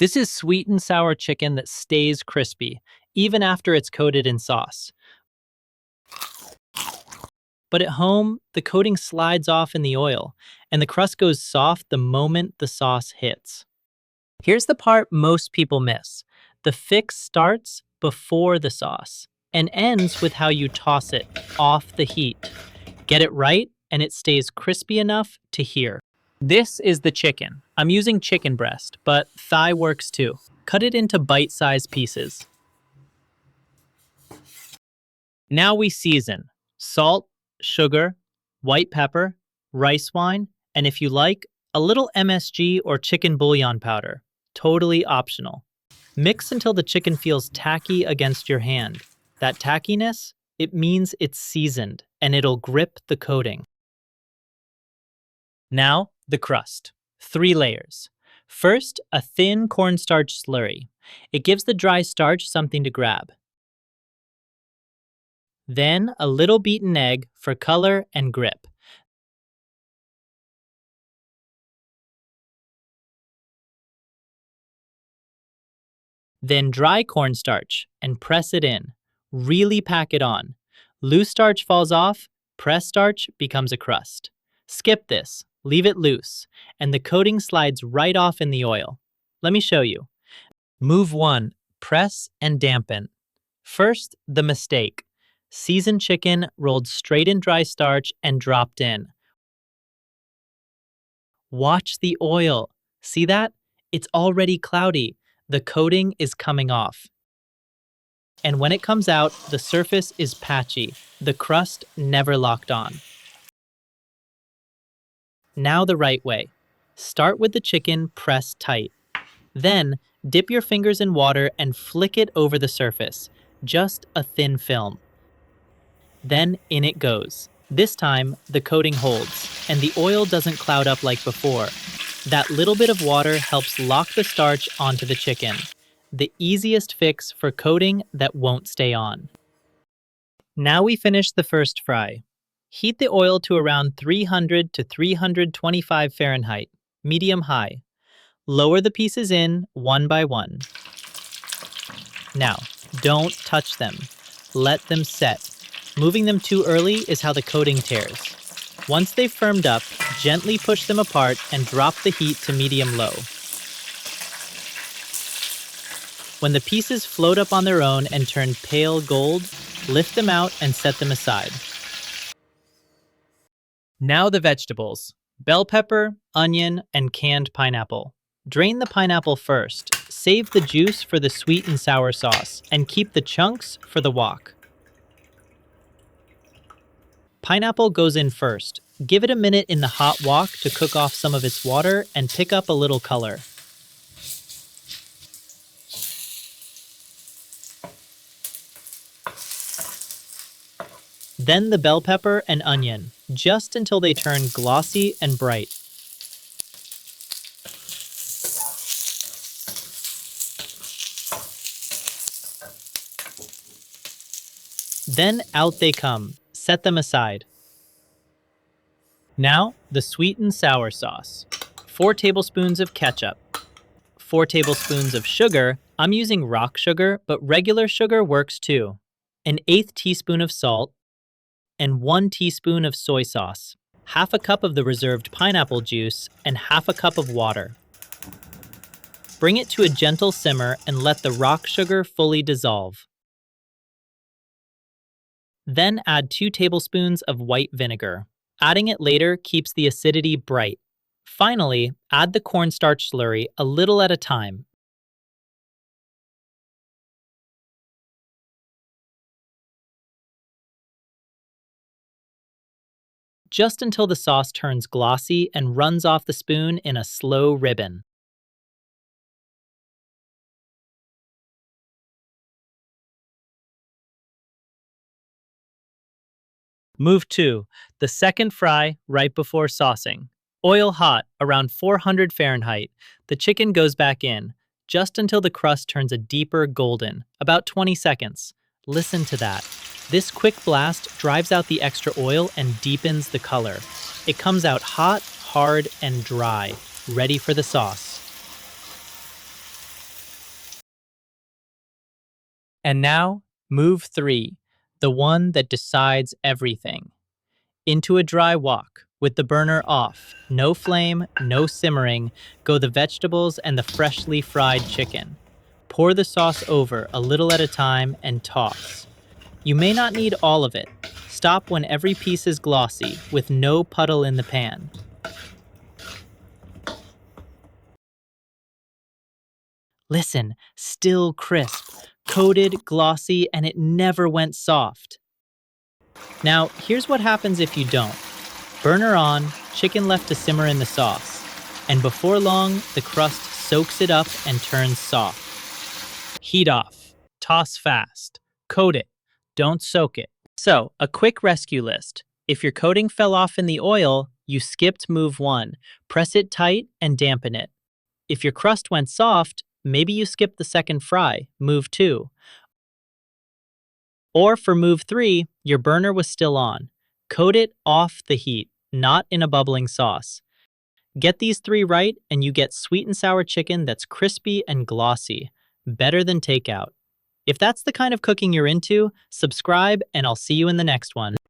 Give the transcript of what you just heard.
This is sweet and sour chicken that stays crispy, even after it's coated in sauce. But at home, the coating slides off in the oil, and the crust goes soft the moment the sauce hits. Here's the part most people miss. The fix starts before the sauce and ends with how you toss it off the heat. Get it right, and it stays crispy enough to hear. This is the chicken. I'm using chicken breast, but thigh works too. Cut it into bite-sized pieces. Now we season. Salt, sugar, white pepper, rice wine, and if you like, a little MSG or chicken bouillon powder. Totally optional. Mix until the chicken feels tacky against your hand. That tackiness, it means it's seasoned, and it'll grip the coating. Now, the crust. 3 layers. First, a thin cornstarch slurry. It gives the dry starch something to grab. Then, a little beaten egg for color and grip. Then dry cornstarch and press it in. Really pack it on. Loose starch falls off, pressed starch becomes a crust. Skip this, leave it loose, and the coating slides right off in the oil. Let me show you. Move 1, press and dampen. First, the mistake. Seasoned chicken rolled straight in dry starch and dropped in. Watch the oil. See that? It's already cloudy. The coating is coming off. And when it comes out, the surface is patchy. The crust never locked on. Now the right way. Start with the chicken pressed tight. Then, dip your fingers in water and flick it over the surface. Just a thin film. Then in it goes. This time, the coating holds, and the oil doesn't cloud up like before. That little bit of water helps lock the starch onto the chicken. The easiest fix for coating that won't stay on. Now we finish the first fry. Heat the oil to around 300 to 325 Fahrenheit, medium-high. Lower the pieces in one by one. Now, don't touch them. Let them set. Moving them too early is how the coating tears. Once they've firmed up, gently push them apart and drop the heat to medium-low. When the pieces float up on their own and turn pale gold, lift them out and set them aside. Now the vegetables. Bell pepper, onion, and canned pineapple. Drain the pineapple first. Save the juice for the sweet and sour sauce, and keep the chunks for the wok. Pineapple goes in first. Give it a minute in the hot wok to cook off some of its water and pick up a little color. Then the bell pepper and onion, just until they turn glossy and bright. Then out they come. Set them aside. Now, the sweet and sour sauce. 4 tablespoons of ketchup. 4 tablespoons of sugar. I'm using rock sugar, but regular sugar works too. 1/8 teaspoon of salt. And 1 teaspoon of soy sauce. 1/2 cup of the reserved pineapple juice, and 1/2 cup of water. Bring it to a gentle simmer and let the rock sugar fully dissolve. Then add 2 tablespoons of white vinegar. Adding it later keeps the acidity bright. Finally, add the cornstarch slurry a little at a time. Just until the sauce turns glossy and runs off the spoon in a slow ribbon. Move 2. The second fry right before saucing. Oil hot, around 400 Fahrenheit. The chicken goes back in, just until the crust turns a deeper golden, about 20 seconds. Listen to that. This quick blast drives out the extra oil and deepens the color. It comes out hot, hard, and dry, ready for the sauce. And now, move 3, the one that decides everything. Into a dry wok, with the burner off, no flame, no simmering, go the vegetables and the freshly fried chicken. Pour the sauce over a little at a time and toss. You may not need all of it. Stop when every piece is glossy, with no puddle in the pan. Listen, still crisp, coated, glossy, and it never went soft. Now, here's what happens if you don't. Burner on, chicken left to simmer in the sauce, and before long, the crust soaks it up and turns soft. Heat off, toss fast, coat it, don't soak it. So, a quick rescue list. If your coating fell off in the oil, you skipped move 1. Press it tight and dampen it. If your crust went soft, maybe you skipped the second fry, move 2. Or for move 3, your burner was still on. Coat it off the heat, not in a bubbling sauce. Get these 3 right and you get sweet and sour chicken that's crispy and glossy, better than takeout. If that's the kind of cooking you're into, subscribe and I'll see you in the next one.